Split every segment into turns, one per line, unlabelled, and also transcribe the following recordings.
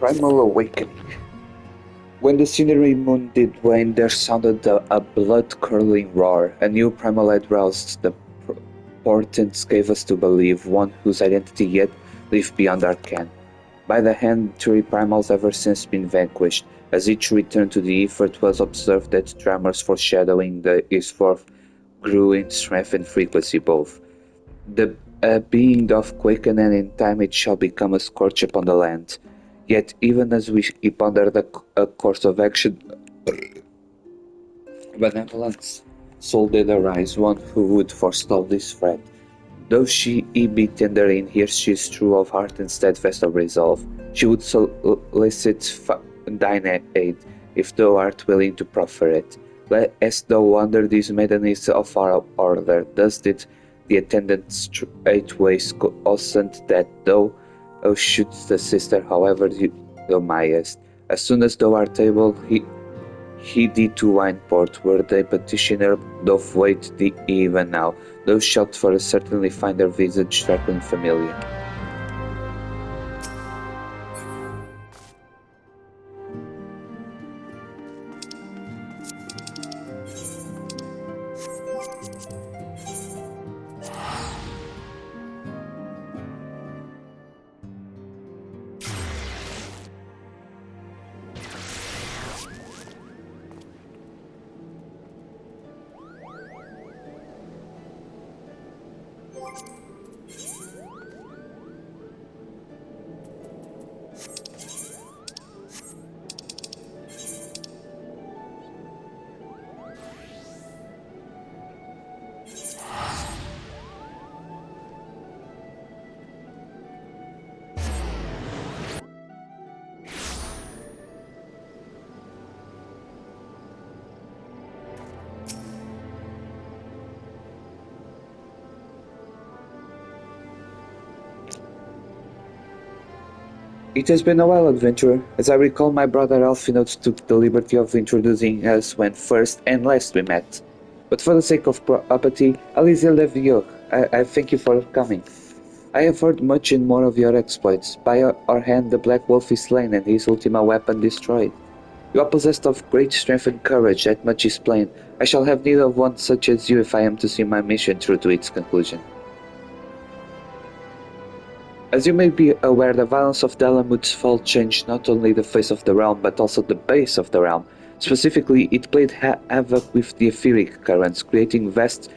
Primal Awakening. When the cinerary moon did wane, there sounded a blood-curdling roar. A new primal had roused. The portents gave us to believe, one whose identity yet lived beyond our ken. By the hand, three primals ever since been vanquished. As each returned to the ether, it was observed that tremors foreshadowing the XIV grew in strength and frequency both. The being doth quicken, and in time it shall become a scourge upon the land. Yet even as we ponder a course of action, benevolence soul did arise, one who would forestall this threat. Though he be tender in here, she is true of heart and steadfast of resolve. She would solicit thine aid, if thou art willing to proffer it. As thou wonder this maiden is of our order, thus did the attendant straightways consent that thou shouldst assist her, however thou mayest. As soon as thou art able, he thee to Wineport, where the petitioner doth wait thee even now. Thou shalt for certainly find her visage starkly familiar. It has been a while, adventurer. As I recall, my brother Alphinaud took the liberty of introducing us when first and last we met. But for the sake of propriety, Alizé Levieux, I thank you for coming. I have heard much and more of your exploits. By our hand the Black Wolf is slain and his ultima weapon destroyed. You are possessed of great strength and courage, that much is plain. I shall have need of one such as you if I am to see my mission through to its conclusion. As you may be aware, the violence of Dalamud's fall changed not only the face of the realm, but also the base of the realm. Specifically, it played havoc with the etheric currents, creating vast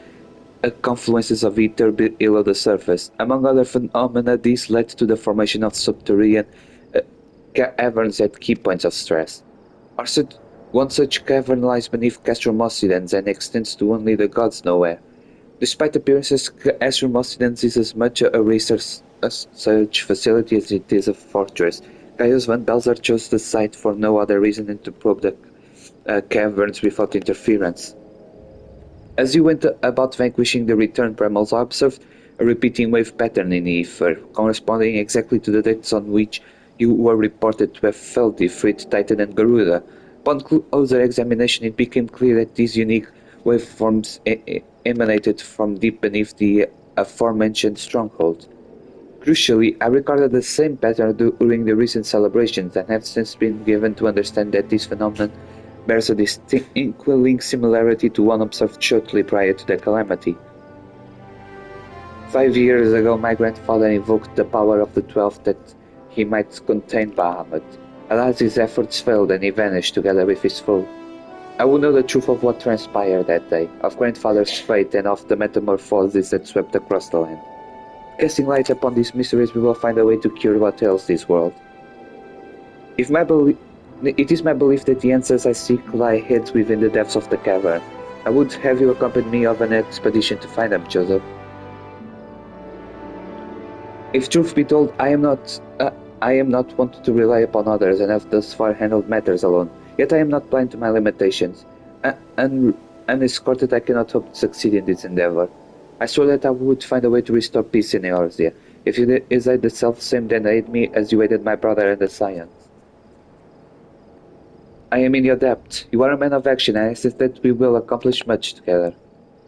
confluences of ether below the surface. Among other phenomena, these led to the formation of subterranean caverns at key points of stress. One such cavern lies beneath Castrum Occidens and extends to only the gods know where. Despite appearances, Castrum Occidens is as much a research facility as it is a fortress. Gaius van Belzer chose the site for no other reason than to probe the caverns without interference. As you went about vanquishing the returned primals, I observed a repeating wave pattern in the ether, corresponding exactly to the dates on which you were reported to have felled the Ifrit, Titan, and Garuda. Upon closer examination, it became clear that these unique waveforms emanated from deep beneath the aforementioned stronghold. Crucially, I recorded the same pattern during the recent celebrations and have since been given to understand that this phenomenon bears a distinct similarity to one observed shortly prior to the calamity. 5 years ago, my grandfather invoked the power of the 12 that he might contain Bahamut. Alas, his efforts failed and he vanished together with his foe. I will know the truth of what transpired that day, of grandfather's fate and of the metamorphoses that swept across the land. Casting light upon these mysteries, we will find a way to cure what ails this world. It is my belief that the answers I seek lie hid within the depths of the cavern. I would have you accompany me on an expedition to find them, Joseph. If truth be told, I am not I am not one to rely upon others and have thus far handled matters alone. Yet I am not blind to my limitations. Unescorted, I cannot hope to succeed in this endeavor. I swore that I would find a way to restore peace in Eorzea. If it is I the self-same, then aid me as you aided my brother and the science. I am in your debt. You are a man of action, and I sense that we will accomplish much together.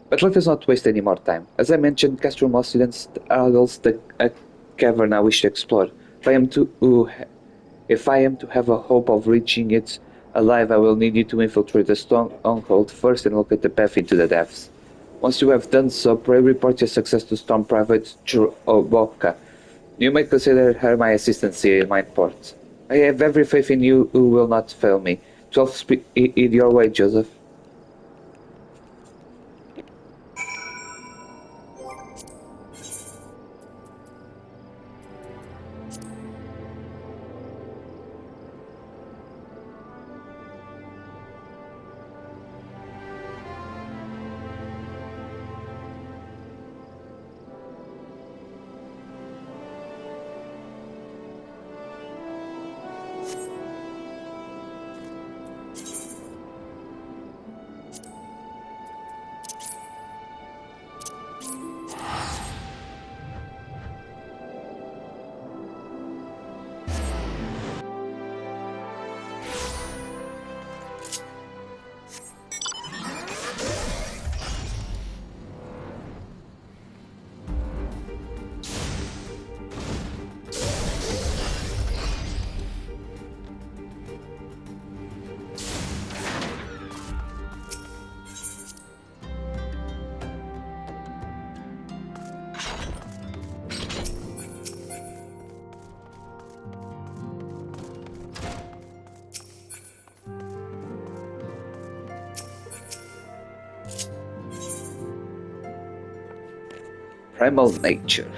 But let us not waste any more time. As I mentioned, Castrum Occident adults a cavern I wish to explore. If I am to have a hope of reaching it alive, I will need you to infiltrate the stronghold first and locate the path into the depths. Once you have done so, pray report your success to Storm Private Churoboka. You may consider her my assistant here in my port. I have every faith in you who will not fail me. 12 in your way, Joseph. Primal Nature.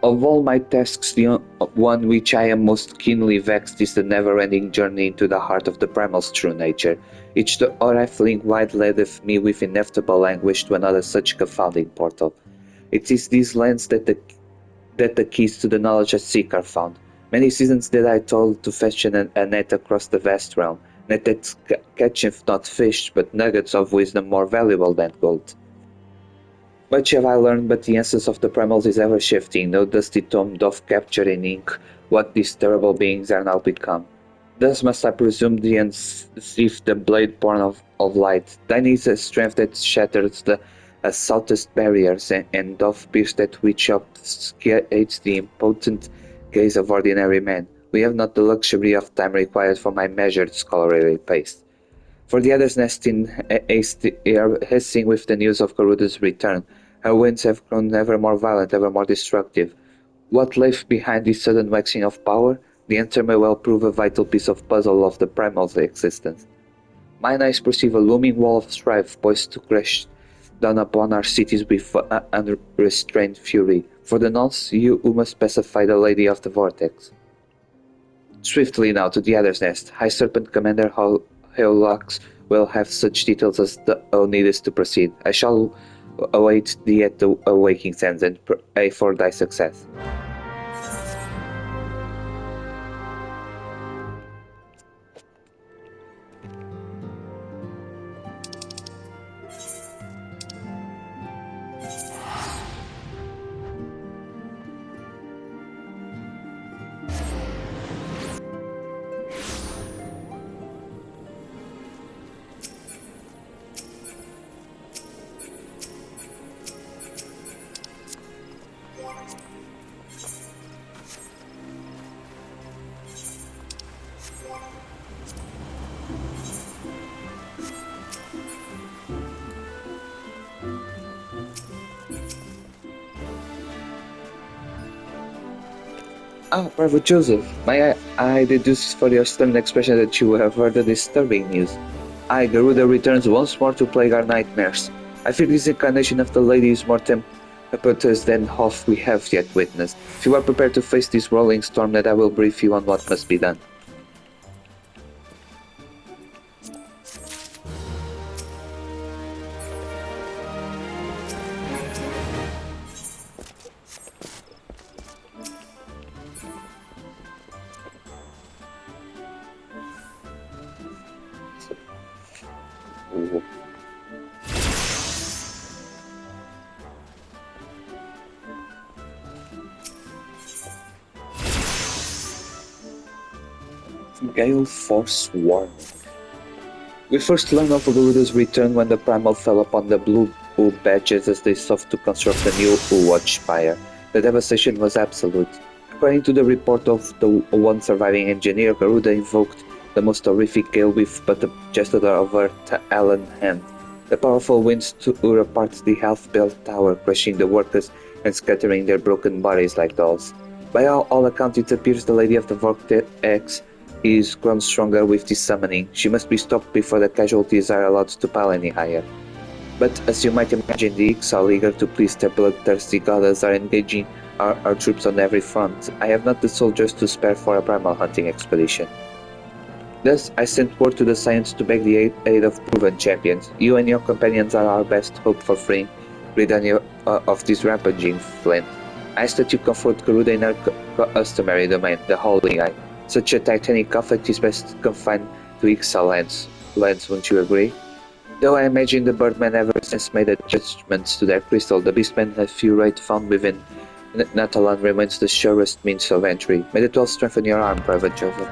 Of all my tasks, the one which I am most keenly vexed is the never-ending journey into the heart of the primal's true nature. Each horrifying wide leadeth me with inevitable anguish to another such confounding portal. It is these lands that the keys to the knowledge I seek are found. Many seasons did I toil to fashion a net across the vast realm, net that catcheth not fish, but nuggets of wisdom more valuable than gold. Much have I learned, but the essence of the primals is ever shifting. No dusty tome doth capture in ink what these terrible beings are now become. Thus must I presume thee and sift the blade born of light. Thine is a strength that shatters the assaultest barriers, and doth pierce that which obscurates the impotent gaze of ordinary men. We have not the luxury of time required for my measured scholarly pace. For the others nest in haste are hissing with the news of Garuda's return. Her winds have grown ever more violent, ever more destructive. What lay behind this sudden waxing of power? The answer may well prove a vital piece of puzzle of the primal's existence. Mine eyes perceive a looming wall of strife poised to crash down upon our cities with unrestrained fury. For the nonce, you who must pacify the Lady of the Vortex. Swiftly now to the other's nest. High Serpent Commander Heolax will have such details as thou needest to proceed. I shall await thee at the awaking sands and pray for thy success. Ah, bravo Joseph. May I deduce for your stern expression that you have heard the disturbing news? I, Garuda, returns once more to plague our nightmares. I fear this incarnation of the lady is more tempestuous than half we have yet witnessed. If you are prepared to face this rolling storm, then I will brief you on what must be done. Gale Force War. We first learn of Garuda's return when the Primal fell upon the Blue Badges as they sought to construct a new Watch Spire. The devastation was absolute. According to the report of the one surviving engineer, Garuda invoked the most horrific gale with but a gesture of her talon hand. The powerful winds tore apart the half-built tower, crushing the workers and scattering their broken bodies like dolls. By all accounts, it appears the Lady of the Vortex is grown stronger with this summoning. She must be stopped before the casualties are allowed to pile any higher. But as you might imagine, the Ixal, eager to please their bloodthirsty goddess, are engaging our troops on every front. I have not the soldiers to spare for a primal hunting expedition. Thus, I sent word to the Science to beg the aid of proven champions. You and your companions are our best hope for freeing Gridania of this rampaging Flint. I ask that you comfort Garuda in her customary domain, the Holy Eye. Such a titanic conflict is best confined to Ixal lands, won't you agree? Though I imagine the Birdmen ever since made adjustments to their crystal, the Beastmen and few right found within Natalan remains the surest means of entry. May the 12 strengthen your arm, Private Joseph.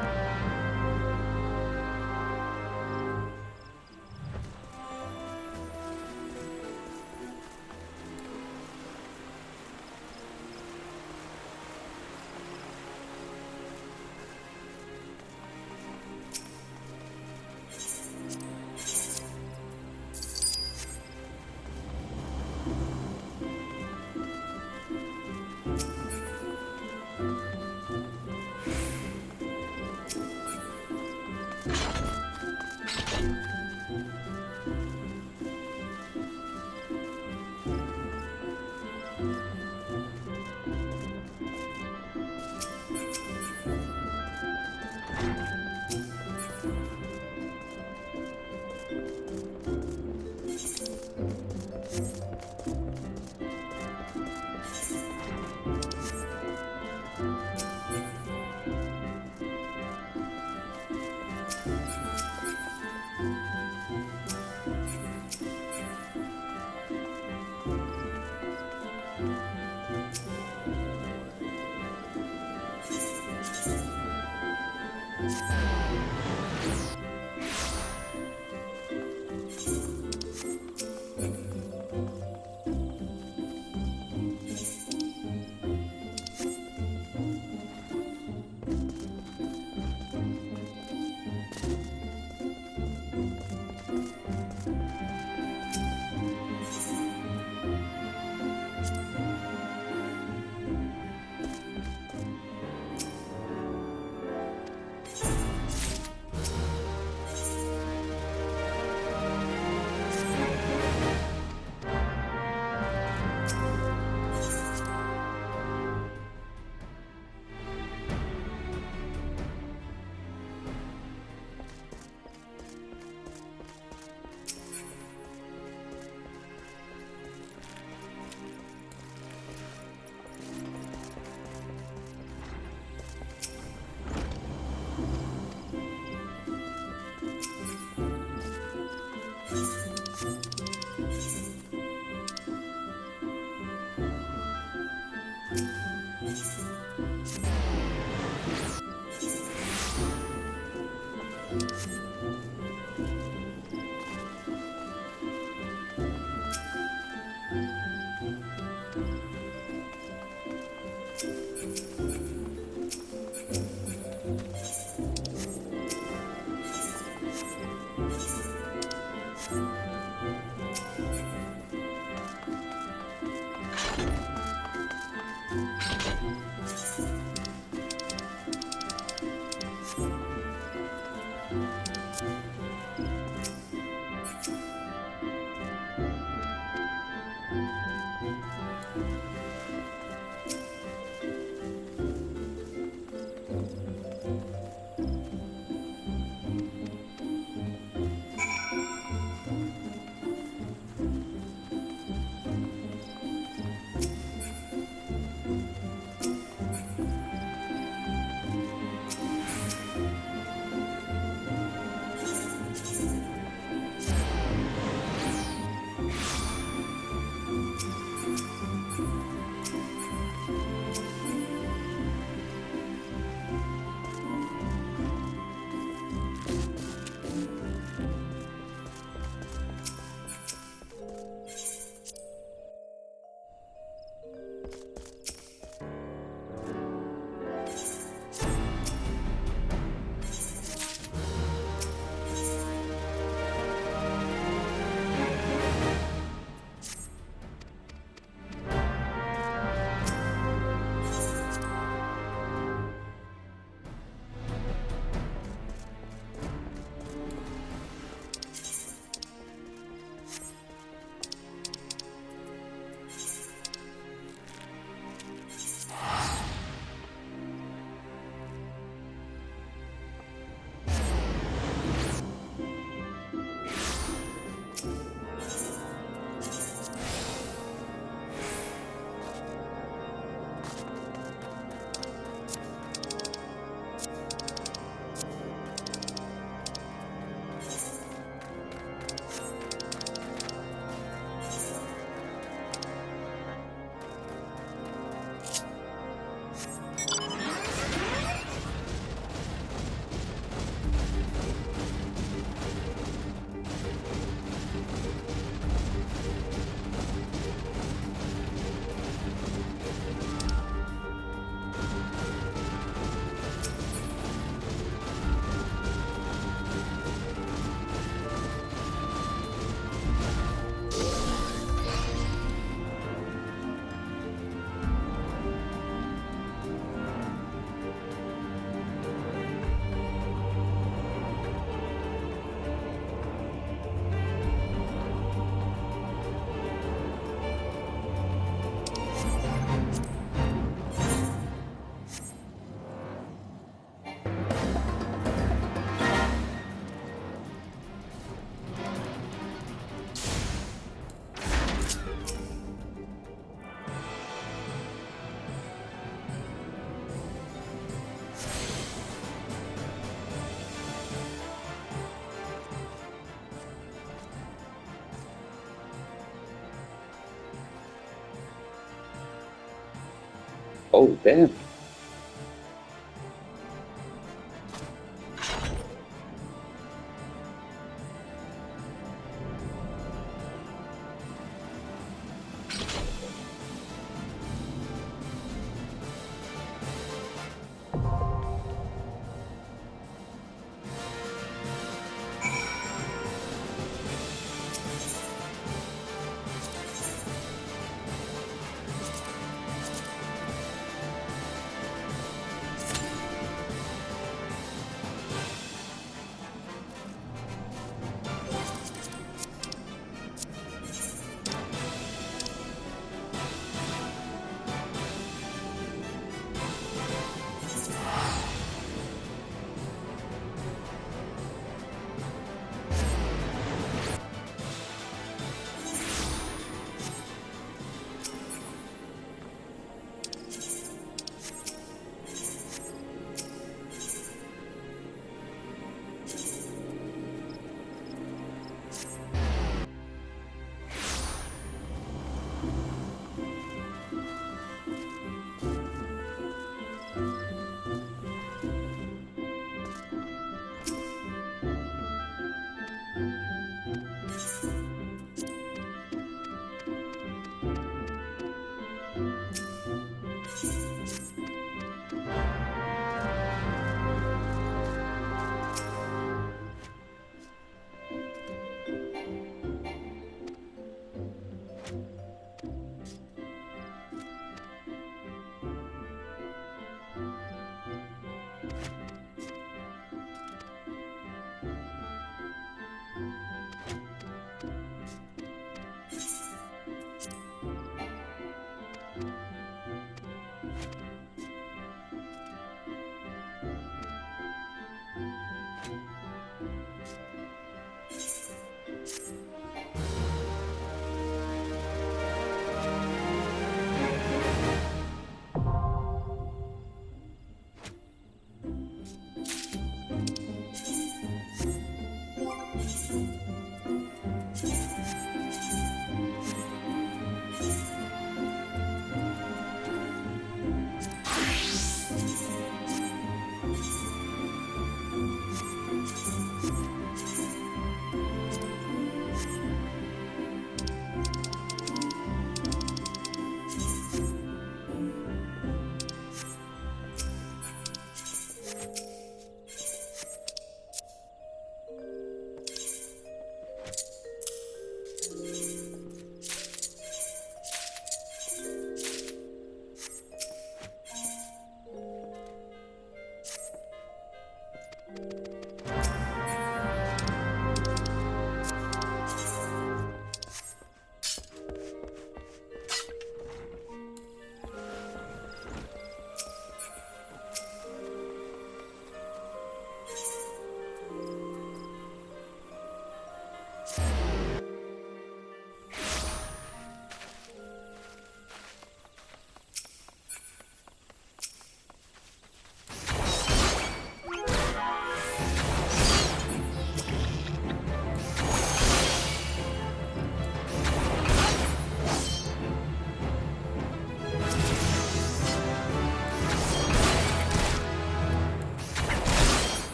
Oh, damn.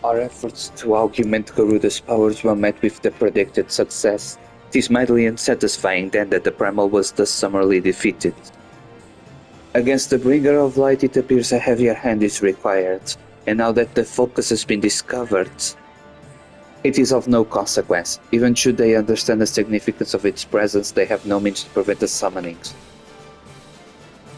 Our efforts to augment Garuda's powers were met with the predicted success. It is mightily unsatisfying then that the primal was thus summarily defeated. Against the bringer of light it appears a heavier hand is required, and now that the focus has been discovered, it is of no consequence. Even should they understand the significance of its presence, they have no means to prevent the summonings.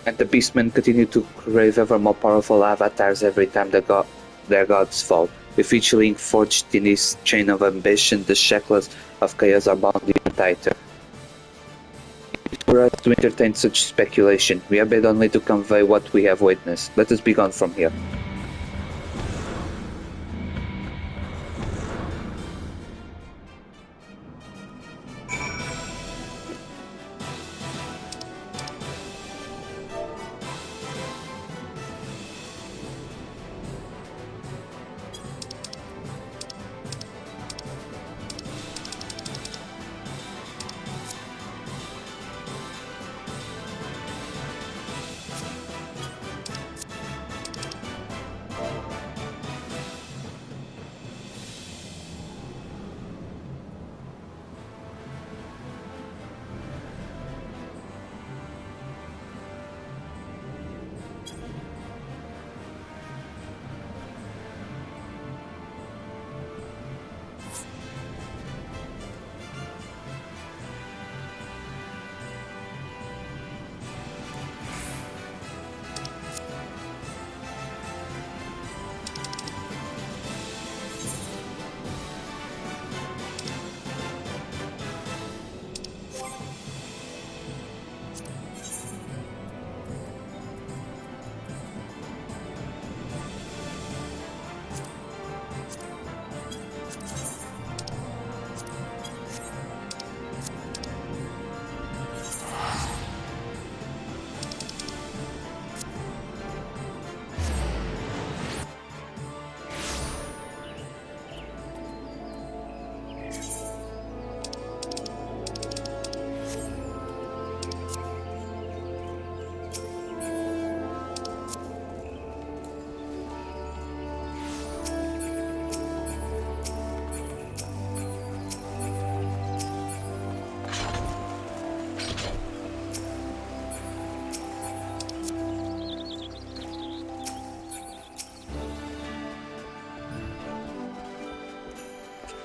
And the beastmen continue to crave ever more powerful avatars every time their gods fall. With each link forged in this chain of ambition, the shackles of chaos are bound even tighter. For us to entertain such speculation, we are bid only to convey what we have witnessed. Let us be gone from here.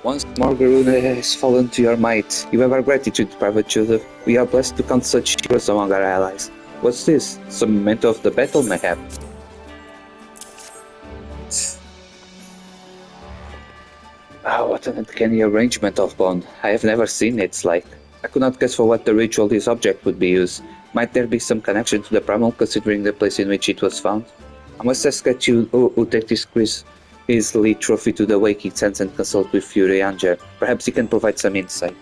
Once more Garuda has fallen to your might. You have our gratitude, Private Joseph. We are blessed to count such heroes among our allies. What's this? Some memento of the battle, mayhap? Ah, what an uncanny arrangement of bone. I have never seen its like. I could not guess for what the ritual this object would be used. Might there be some connection to the primal, considering the place in which it was found? I must ask that you who take this Grizzly trophy to the Waking Sense and consult with Fury Anger. Perhaps he can provide some insight.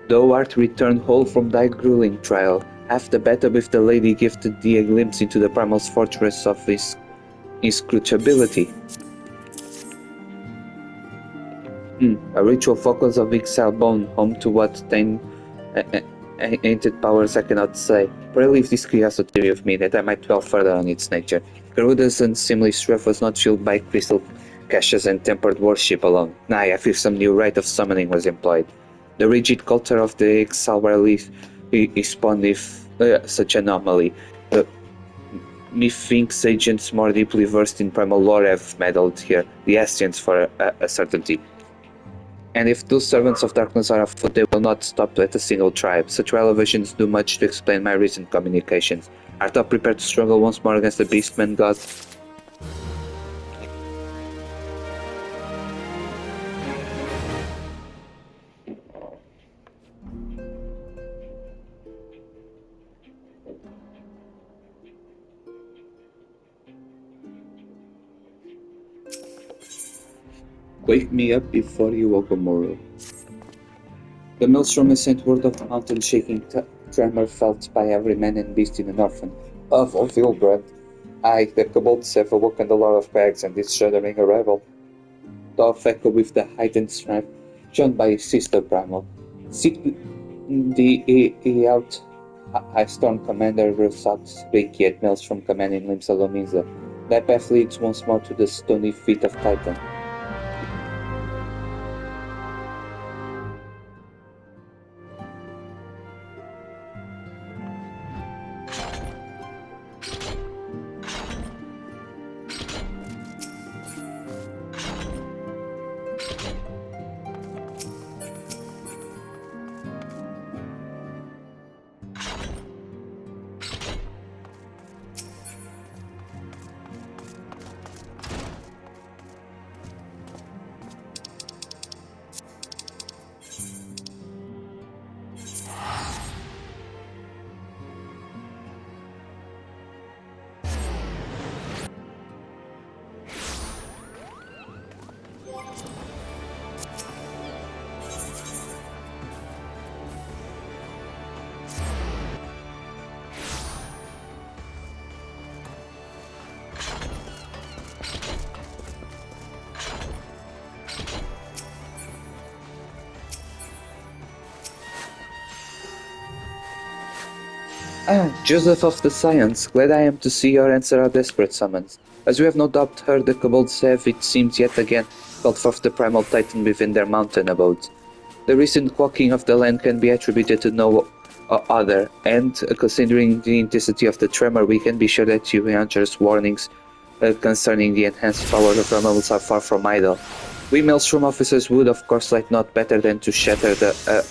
Thou art returned whole from thy grueling trial. Half the battle with the lady gifted thee a glimpse into the primal's fortress of his inscrutability. A ritual focus of XIV bone, home to what ancient powers I cannot say. Pray leave this curiosity with me, that I might dwell further on its nature. Garuda's unseemly strife was not fueled by crystal caches and tempered worship alone. Nay, I fear some new rite of summoning was employed. The rigid culture of the XIV is spawned if such anomaly. Methinks agents more deeply versed in primal lore have meddled here, the Ascians for a certainty. And if those servants of darkness are afoot, they will not stop at a single tribe. Such revelations do much to explain my recent communications. Art thou prepared to struggle once more against the beastman god? Wake me up before you woke tomorrow. The maelstrom has sent word of the mountain-shaking tremor felt by every man and beast in the northern of Vilbrand. Aye, the kobolds have awoken the Lord of Crags and his shuddering arrival. Doth echo with the heightened strength shown by his sister Primal. Seek the out High Storm Commander Rosat Reiki at Maelstrom commanding Lim Salominza. That path leads once more to the stony feet of Titan. Joseph of the Scions, glad I am to see your answer our desperate summons. As we have no doubt heard the kobolds have, it seems yet again, called forth the primal titan within their mountain abodes. The recent quaking of the land can be attributed to no other, and considering the intensity of the tremor, we can be sure that you answers warnings concerning the enhanced power of animals are far from idle. We Maelstrom officers would, of course, like not better than to shatter the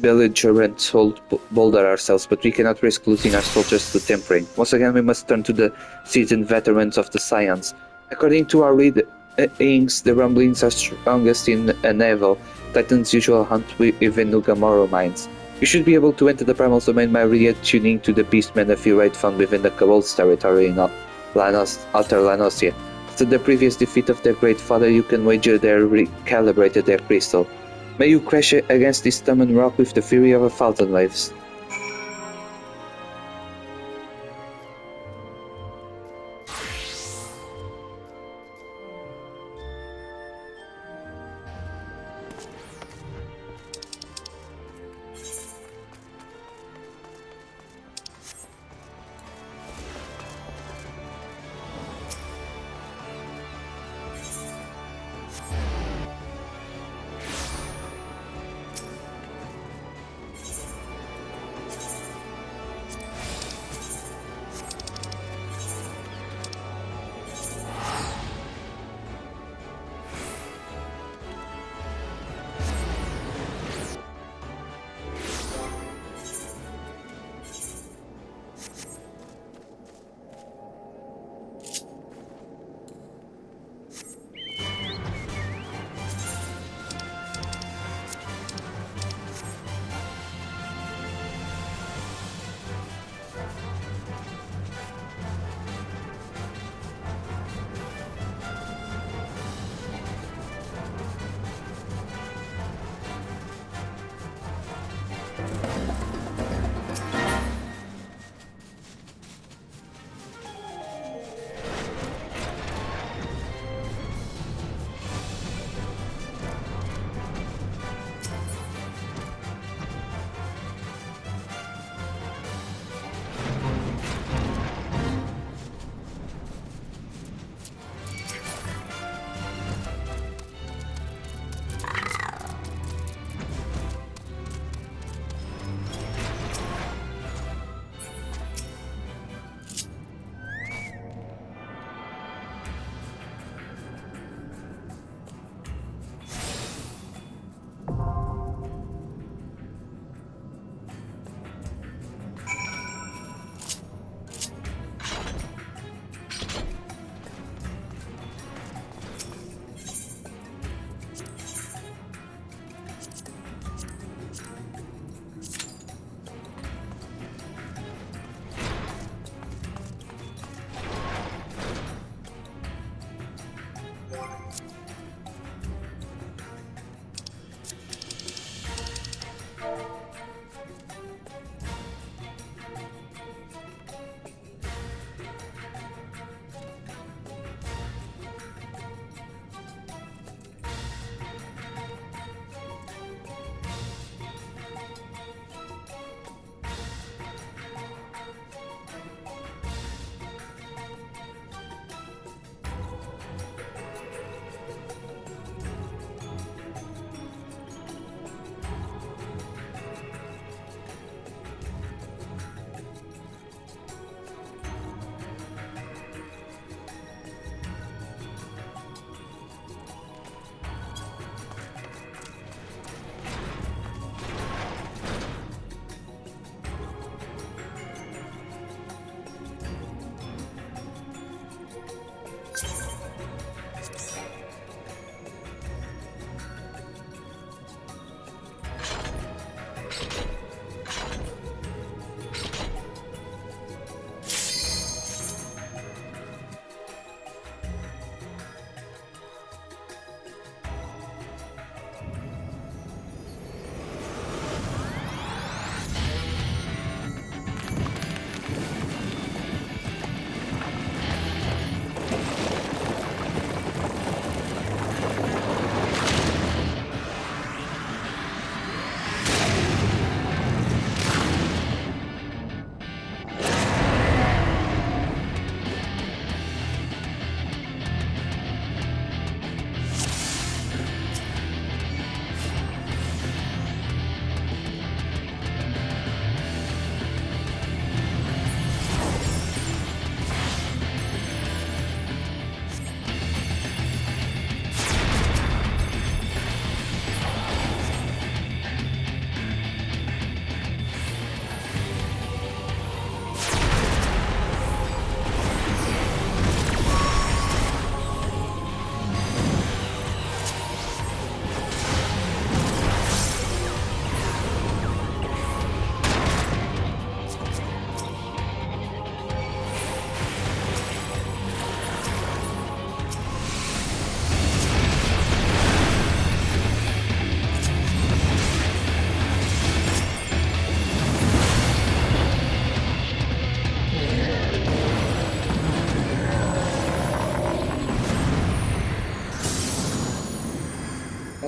belligerent old boulder ourselves, but we cannot risk losing our soldiers to tempering. Once again, we must turn to the seasoned veterans of the Scions. According to our readings, the rumblings are strongest in Nevo, Titan's usual hunt within Nugamoro mines. You should be able to enter the Primal Domain by reattuning to the Beastman Aphirite found within the Kobold's territory in Outer Lanosia. After the previous defeat of their great father, you can wager they recalibrated their crystal. May you crash against this stubborn rock with the fury of a thousand waves.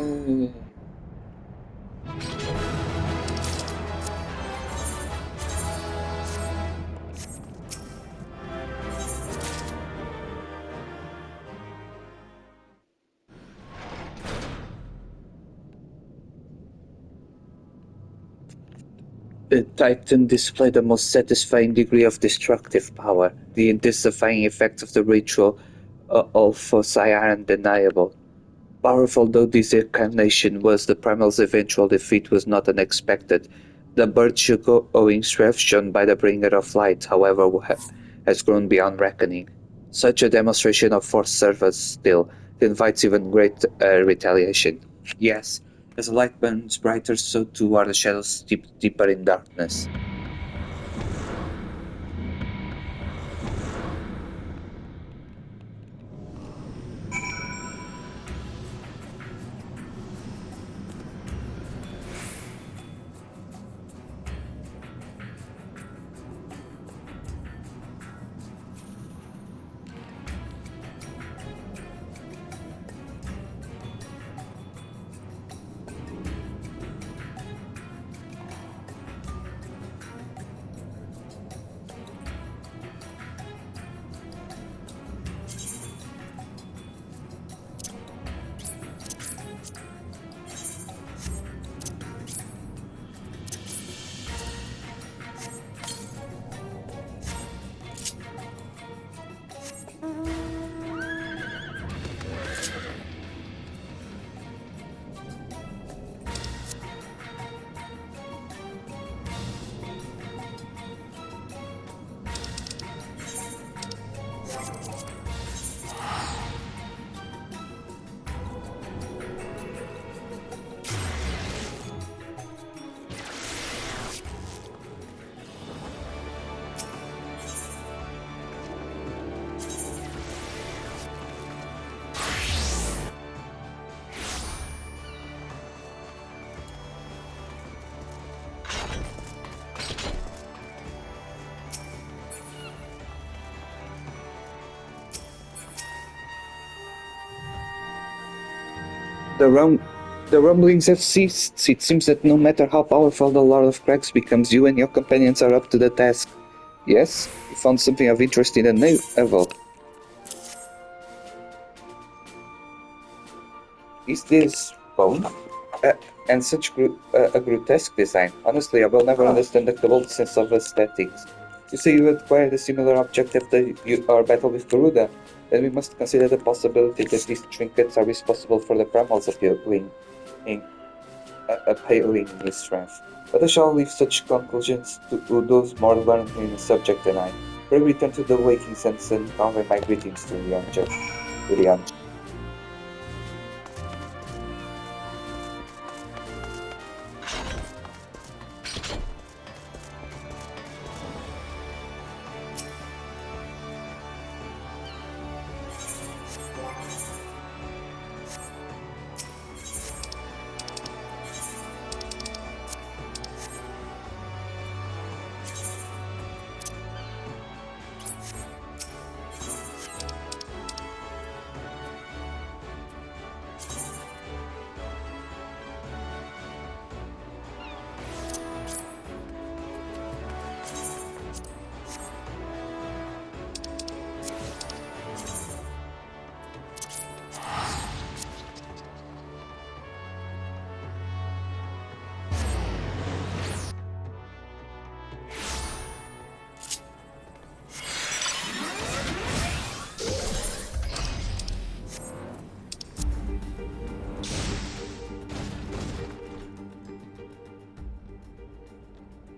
Uh, The Titan displayed the most satisfying degree of destructive power. The intensifying effects of the ritual Alphosai are undeniable. Powerful though this incarnation was, the Primal's eventual defeat was not unexpected. The virtue owing strength shown by the Bringer of Light, however, has grown beyond reckoning. Such a demonstration of force serves still. It invites even great retaliation. Yes, as the light burns brighter, so too are the shadows deeper in darkness. The, rum- the rumblings have ceased. It seems that no matter how powerful the Lord of Cracks becomes, you and your companions are up to the task. Yes, you found something of interest in the navel. Is this bone? Uh, and such a grotesque design. Honestly, I will never understand the Cabal sense of aesthetics. You say you acquired a similar object after our battle with Garuda, then we must consider the possibility that these trinkets are responsible for the primal's appealing his strength. But I shall leave such conclusions to those more learned in the subject than I. Pray return to the waking sense and convey my greetings to the unjust.